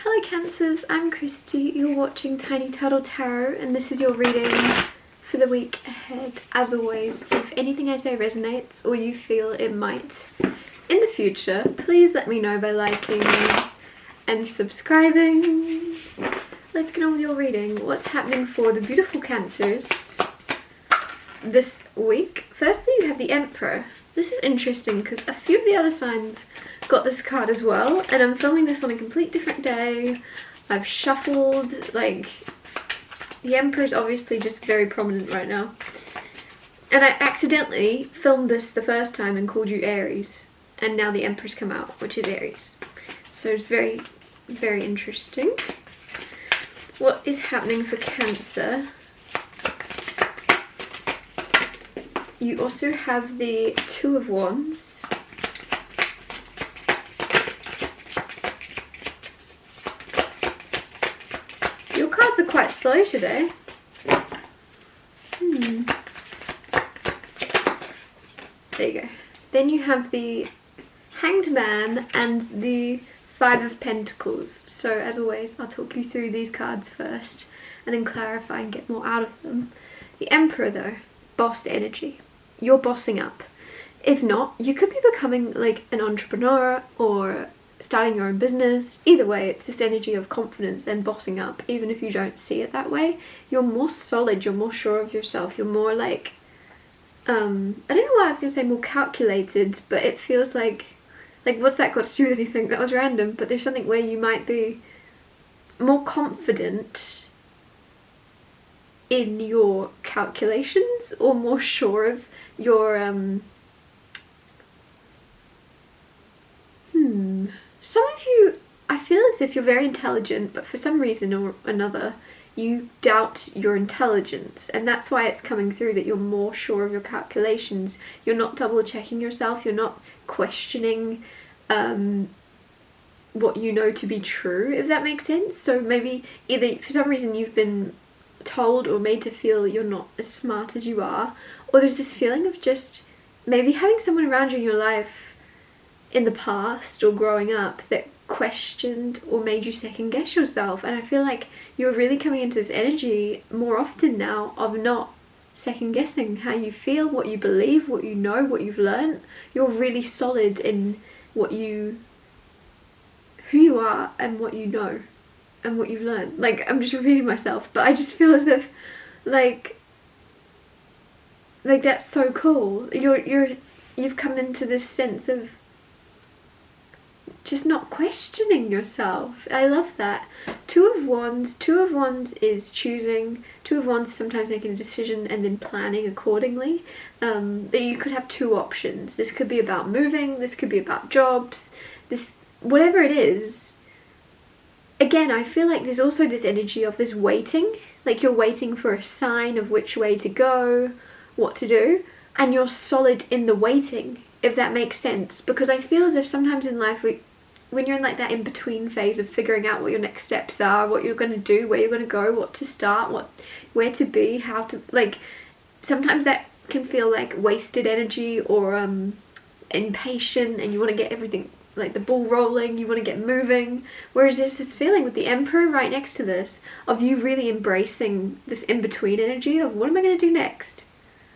Hello Cancers, I'm Christy, you're watching Tiny Turtle Tarot and this is your reading for the week ahead. As always, if anything I say resonates or you feel it might in the future, please let me know by liking and subscribing. Let's get on with your reading. What's happening for the beautiful Cancers this week? Firstly, you have the Emperor. This is interesting because a few of the other signs got this card as well, and I'm filming this on a complete different day. I've shuffled, like, the Emperor is obviously just very prominent right now. And I accidentally filmed this the first time and called you Aries, and now the Emperor's come out, which is Aries. So it's very, very interesting. What is happening for Cancer? You also have the Two of Wands. Your cards are quite slow today. There you go. Then you have the Hanged Man and the Five of Pentacles. So as always, I'll talk you through these cards first and then clarify and get more out of them. The Emperor though, boss energy. You're bossing up. If not, you could be becoming like an entrepreneur or starting your own business. Either way, it's this energy of confidence and bossing up. Even if you don't see it that way, you're more solid, you're more sure of yourself, you're more like I don't know why I was gonna say more calculated, but it feels like what's that got to do with anything? That was random. But there's something where you might be more confident in your calculations or more sure of your some of you, I feel as if you're very intelligent, but for some reason or another you doubt your intelligence, and that's why it's coming through that you're more sure of your calculations. You're not double checking yourself, you're not questioning what you know to be true, if that makes sense. So maybe either for some reason you've been told or made to feel you're not as smart as you are, or there's this feeling of just maybe having someone around you in your life in the past or growing up that questioned or made you second guess yourself. And I feel like you're really coming into this energy more often now of not second guessing how you feel, what you believe, what you know, what you've learned. You're really solid in who you are and what you know and what you've learned. Like, I'm just repeating myself, but I just feel as if like that's so cool. You've come into this sense of just not questioning yourself. I love that. Two of Wands is choosing. Two of Wands is sometimes making a decision and then planning accordingly. But you could have two options. This could be about moving, this could be about jobs, this, whatever it is. Again, I feel like there's also this energy of this waiting, like you're waiting for a sign of which way to go, what to do, and you're solid in the waiting, if that makes sense. Because I feel as if sometimes in life, when you're in like that in-between phase of figuring out what your next steps are, what you're going to do, where you're going to go, what to start, where to be, how to, like, sometimes that can feel like wasted energy or impatient, and you want to get everything, like the ball rolling, you want to get moving. Whereas there's this feeling with the Emperor right next to this of you really embracing this in-between energy of what am I going to do next?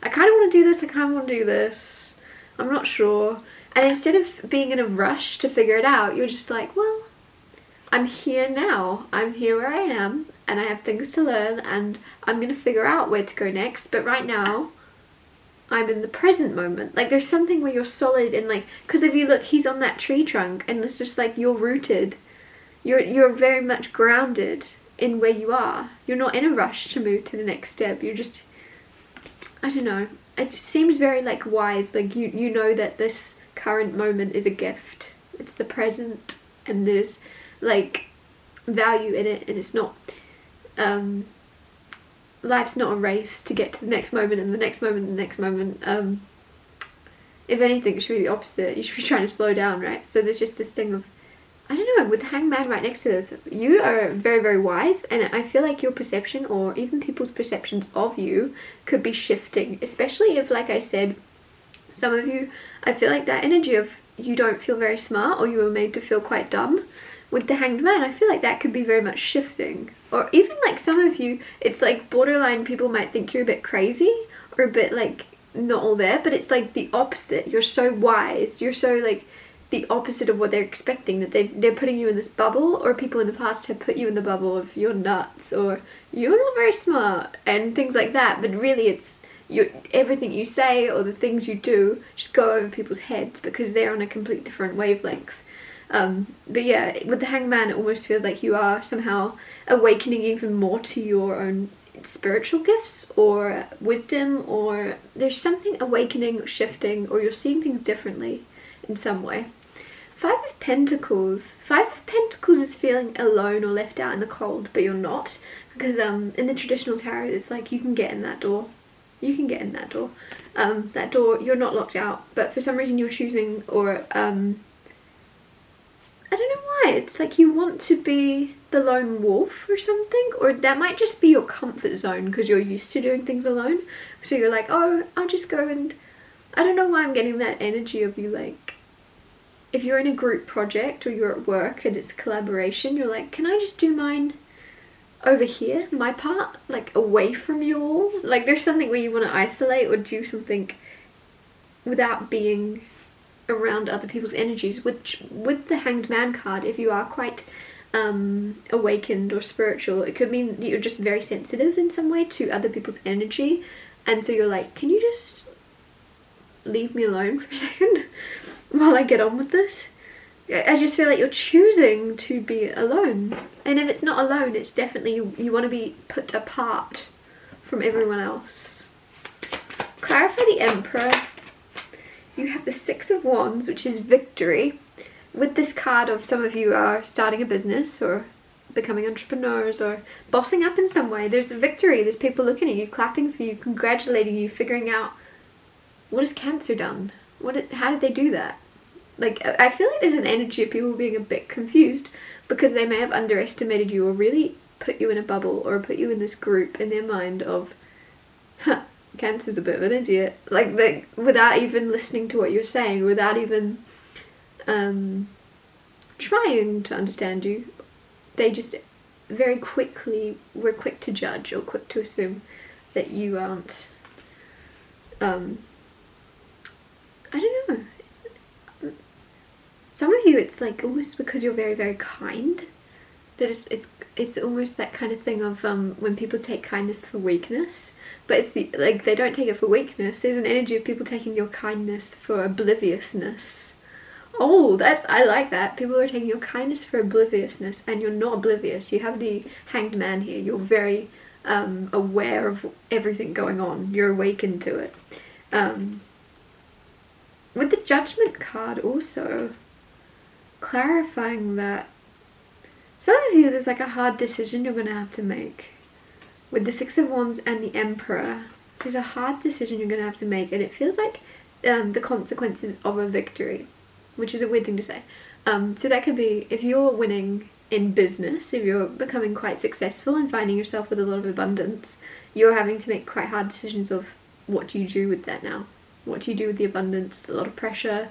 I kind of want to do this, I kind of want to do this, I'm not sure. And instead of being in a rush to figure it out, you're just like, well, I'm here now, I'm here where I am, and I have things to learn, and I'm going to figure out where to go next. But right now I'm in the present moment. Like, there's something where you're solid in, like, because if you look, he's on that tree trunk, and it's just like you're rooted, you're very much grounded in where you are. You're not in a rush to move to the next step. You're just, I don't know, it seems very like wise, like you know that this current moment is a gift, it's the present, and there's like value in it, and it's not life's not a race to get to the next moment and the next moment and the next moment. If anything, it should be the opposite. You should be trying to slow down, right? So there's just this thing of, I don't know, with the Hangman right next to this, you are very, very wise, and I feel like your perception, or even people's perceptions of you, could be shifting, especially if, like I said, some of you, I feel like that energy of you don't feel very smart, or you were made to feel quite dumb with the Hanged Man, I feel like that could be very much shifting. Or even like some of you, it's like borderline, people might think you're a bit crazy or a bit like not all there, but it's like the opposite. You're so wise, you're so like the opposite of what they're expecting, that they're putting you in this bubble, or people in the past have put you in the bubble of you're nuts or you're not very smart and things like that. But really it's everything you say or the things you do just go over people's heads because they're on a complete different wavelength. But yeah, with the Hanged Man, it almost feels like you are somehow awakening even more to your own spiritual gifts or wisdom, or there's something awakening, shifting, or you're seeing things differently in some way. Five of Pentacles. Five of Pentacles is feeling alone or left out in the cold, but you're not, because in the traditional tarot it's like you can get in that door. You can get in that door. That door, you're not locked out, but for some reason you're choosing, or I don't know why, it's like you want to be the lone wolf or something, or that might just be your comfort zone because you're used to doing things alone. So you're like, oh, I'll just go, and I don't know why I'm getting that energy of you, like, if you're in a group project or you're at work and it's collaboration, you're like, can I just do mine over here, my part, like away from you all? Like there's something where you want to isolate or do something without being around other people's energies. With the Hanged Man card, if you are quite awakened or spiritual, it could mean that you're just very sensitive in some way to other people's energy, and so you're like, can you just leave me alone for a second while I get on with this? I just feel like you're choosing to be alone, and if it's not alone, it's definitely you want to be put apart from everyone else. Clarify the Emperor. You have the Six of Wands, which is victory. With this card of some of you are starting a business or becoming entrepreneurs or bossing up in some way, there's a victory. There's people looking at you, clapping for you, congratulating you, figuring out, what has Cancer done? How did they do that? Like, I feel like there's an energy of people being a bit confused because they may have underestimated you or really put you in a bubble or put you in this group in their mind of, huh, Cancer's a bit of an idiot. Like, without even listening to what you're saying, without even trying to understand you, they just very quickly were quick to judge or quick to assume that you aren't, I don't know. Some of you, it's like almost because you're very, very kind, that it's almost that kind of thing of when people take kindness for weakness, but it's like they don't take it for weakness. There's an energy of people taking your kindness for obliviousness. Oh, I like that. People are taking your kindness for obliviousness, and you're not oblivious. You have the Hanged Man here. You're very aware of everything going on. You're awakened to it. With the Judgment card also, clarifying that some of you, there's like a hard decision you're going to have to make. With the Six of Wands and the Emperor, there's a hard decision you're going to have to make, and it feels like the consequences of a victory, which is a weird thing to say. So that could be, if you're winning in business, if you're becoming quite successful and finding yourself with a lot of abundance, you're having to make quite hard decisions of what do you do with that now? What do you do with the abundance? A lot of pressure.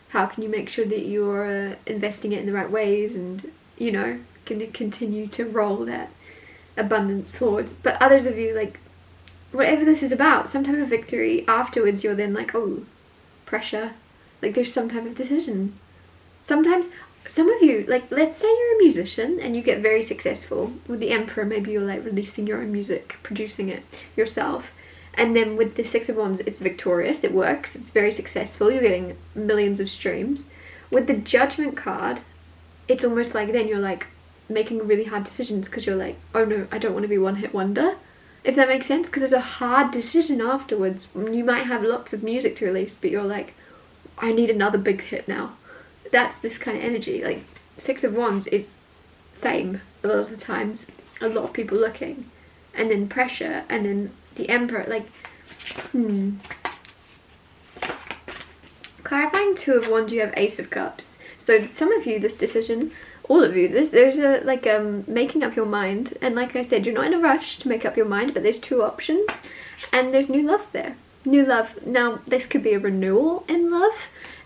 How can you make sure that you're investing it in the right ways and, you know, can continue to roll that abundance forward? But others of you, like, whatever this is about, some type of victory, afterwards you're then like, oh, pressure. Like there's some type of decision. Sometimes, some of you, like, let's say you're a musician and you get very successful. With the Emperor, maybe you're like releasing your own music, producing it yourself. And then with the Six of Wands, it's victorious, it works, it's very successful, you're getting millions of streams. With the Judgment card, it's almost like then you're like making really hard decisions because you're like, oh no, I don't want to be one hit wonder. If that makes sense, because there's a hard decision afterwards. You might have lots of music to release, but you're like, I need another big hit now. That's this kind of energy. Like, Six of Wands is fame a lot of the times, a lot of people looking, and then pressure, and then the Emperor, like, Clarifying Two of Wands, you have Ace of Cups. So some of you, this decision, all of you, there's a, like, making up your mind. And like I said, you're not in a rush to make up your mind, but there's two options. And there's new love there. new love. Now this could be a renewal in love,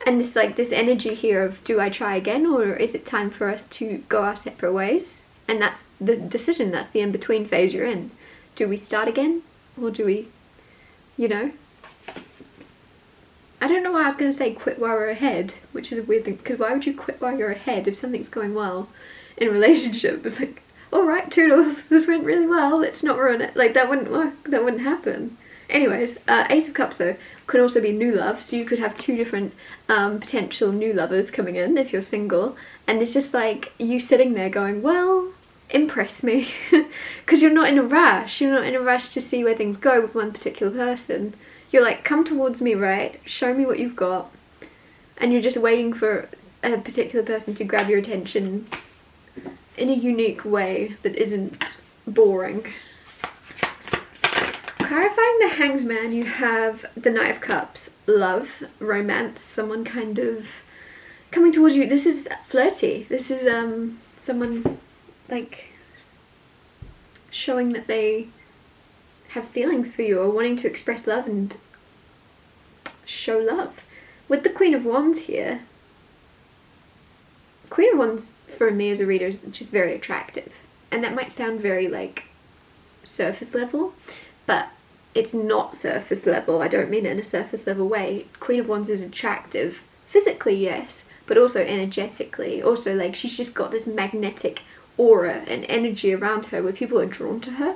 and it's like this energy here of, do I try again, or is it time for us to go our separate ways? And that's the decision, that's the in-between phase you're in. Do we start again, or do we, you know? I don't know why I was going to say quit while we're ahead, which is a weird thing, because why would you quit while you're ahead if something's going well in a relationship? It's like, alright toodles, this went really well, let's not ruin it. Like, that wouldn't work, that wouldn't happen. Anyways, Ace of Cups though could also be new love, so you could have two different potential new lovers coming in if you're single, and it's just like you sitting there going, well, impress me, because you're not in a rush. You're not in a rush to see where things go with one particular person. You're like, come towards me, right? Show me what you've got, and you're just waiting for a particular person to grab your attention in a unique way that isn't boring. Clarifying the Hanged Man, you have the Knight of Cups, love, romance, someone kind of coming towards you. This is flirty. This is someone like showing that they have feelings for you or wanting to express love and show love. With the Queen of Wands here, Queen of Wands for me as a reader is just very attractive, and that might sound very like surface level, but it's not surface level. I don't mean it in a surface level way. Queen of Wands is attractive physically, yes, but also energetically. Also, like, she's just got this magnetic aura and energy around her where people are drawn to her.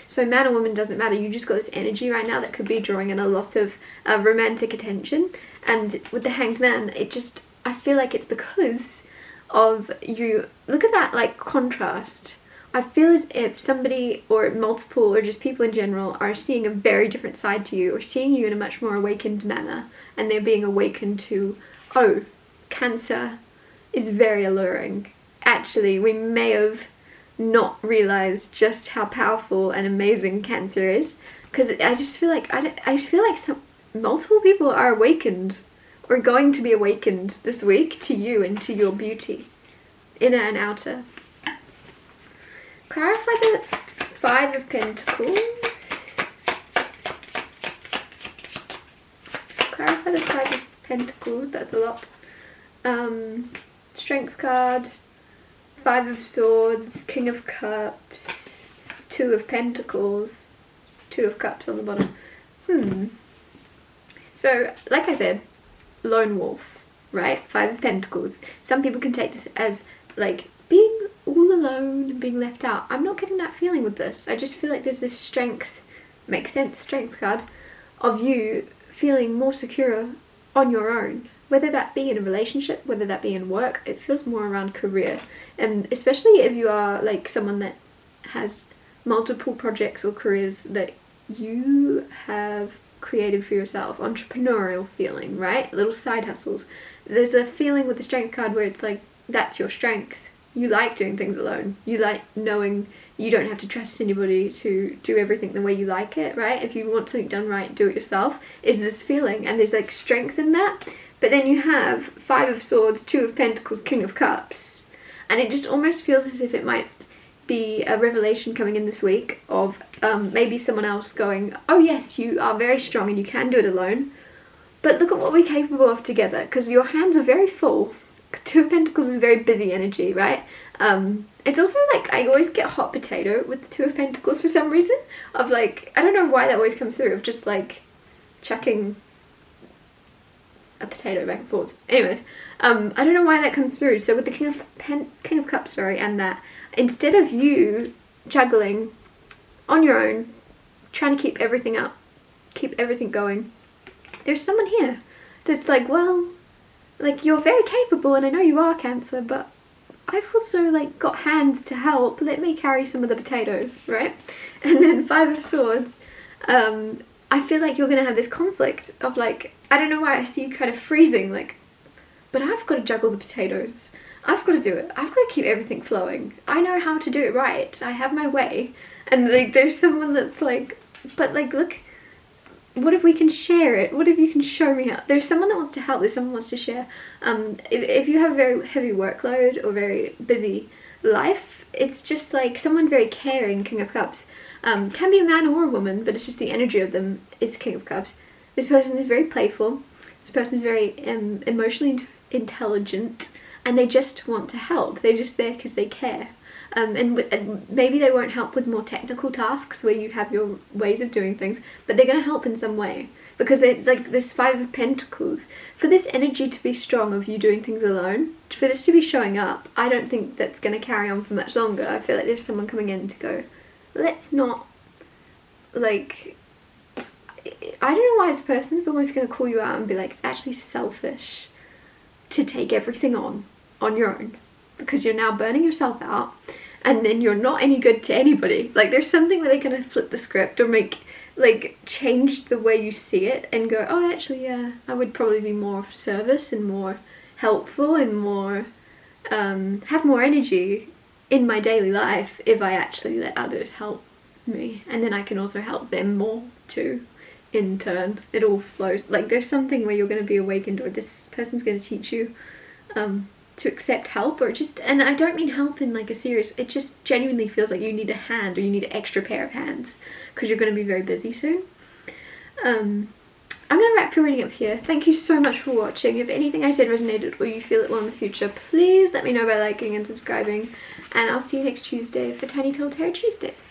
So man or woman doesn't matter, you just got this energy right now that could be drawing in a lot of romantic attention. And with the Hanged Man, it just, I feel like it's because of you. Look at that like contrast. I feel as if somebody or multiple or just people in general are seeing a very different side to you, or seeing you in a much more awakened manner, and they're being awakened to, oh, Cancer is very alluring. Actually, we may have not realized just how powerful and amazing Cancer is, because I just feel like multiple people are awakened or going to be awakened this week to you and to your beauty, inner and outer. Clarify this Five of Pentacles. Clarify the Five of Pentacles, that's a lot. Strength card, Five of Swords, King of Cups, Two of Pentacles, Two of Cups on the bottom. So, like I said, lone wolf, right? Five of Pentacles. Some people can take this as like being all alone and being left out. I'm not getting that feeling with this. I just feel like there's this strength, makes sense, strength card, of you feeling more secure on your own. Whether that be in a relationship, whether that be in work, it feels more around career. And especially if you are like someone that has multiple projects or careers that you have created for yourself, entrepreneurial feeling, right? Little side hustles. There's a feeling with the strength card where it's like, that's your strength. You like doing things alone. You like knowing you don't have to trust anybody to do everything the way you like it, right? If you want something done right, do it yourself, is this feeling. And there's like strength in that. But then you have Five of Swords, Two of Pentacles, King of Cups. And it just almost feels as if it might be a revelation coming in this week of maybe someone else going, oh yes, you are very strong and you can do it alone, but look at what we're capable of together, because your hands are very full. Two of Pentacles is very busy energy, right? It's also like, I always get hot potato with the Two of Pentacles for some reason, of like, I don't know why that always comes through, of just like chucking a potato back and forth. Anyways, I don't know why that comes through. So with the King of Cups, and that, instead of you juggling on your own, trying to keep everything up, keep everything going, there's someone here that's like, well, like, you're very capable and I know you are, Cancer, but I've also like got hands to help, let me carry some of the potatoes, right? And then Five of Swords, I feel like you're gonna have this conflict of like, I don't know why I see you kind of freezing, like, but I've got to juggle the potatoes, I've got to do it, I've got to keep everything flowing, I know how to do it right, I have my way. And like, there's someone that's like, but like, look, what if we can share it? What if you can show me how? There's someone that wants to help, there's someone who wants to share. If you have a very heavy workload or very busy life, it's just like someone very caring, King of Cups, can be a man or a woman, but it's just the energy of them is King of Cups. This person is very playful. This person is very emotionally intelligent, and they just want to help. They're just there because they care. And maybe they won't help with more technical tasks where you have your ways of doing things, but they're going to help in some way. Because they, like this Five of Pentacles, for this energy to be strong of you doing things alone, for this to be showing up, I don't think that's going to carry on for much longer. I feel like there's someone coming in to go, let's not, like, I don't know why this person is always going to call you out and be like, it's actually selfish to take everything on your own, because you're now burning yourself out, and then you're not any good to anybody. Like, there's something where they kind of flip the script or make, like, change the way you see it and go, oh, actually, yeah, I would probably be more of service and more helpful and more, have more energy in my daily life if I actually let others help me. And then I can also help them more too, in turn. It all flows. Like, there's something where you're going to be awakened, or this person's going to teach you to accept help, or just, and I don't mean help in like a serious, it just genuinely feels like you need a hand, or you need an extra pair of hands, because you're going to be very busy soon. I'm going to wrap your reading up here. Thank you so much for watching. If anything I said resonated or you feel it will in the future, please let me know by liking and subscribing, and I'll see you next Tuesday for Tiny Tall Tarot Tuesdays.